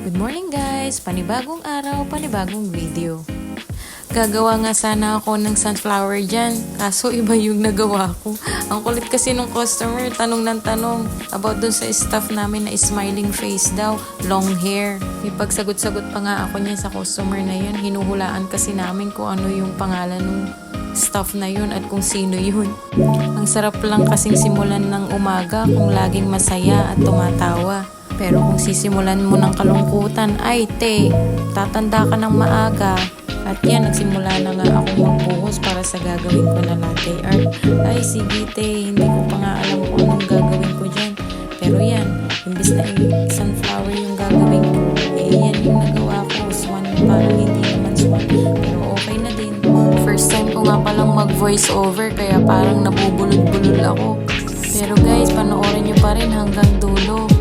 Good morning guys! Panibagong araw, panibagong video. Gagawa nga sana ako ng sunflower dyan, kaso iba yung nagawa ko. Ang kulit kasi nung customer, tanong ng tanong about dun sa staff namin na smiling face daw, long hair. May pagsagot-sagot pa nga ako niya sa customer na yun. Hinuhulaan kasi namin kung ano yung pangalan ng staff na yun at kung sino yun. Ang sarap lang kasing simulan ng umaga kung laging masaya at tumatawa. Pero kung sisimulan mo ng kalungkutan, ay te, tatanda ka ng maaga. At yan, nagsimula na nga akong magbuhos para sa gagawin ko na latte art. Ay sige te, hindi ko pa nga alam kung anong gagawin ko dyan. Pero yan, imbis na sunflower yung gagawin ko, yan yung nagawa ko, swan, parang hindi naman swan. Pero okay na din. First time ko nga palang mag-voice over, kaya parang nabubulol-bulol ako. Pero guys, panoorin nyo pa rin hanggang dulo.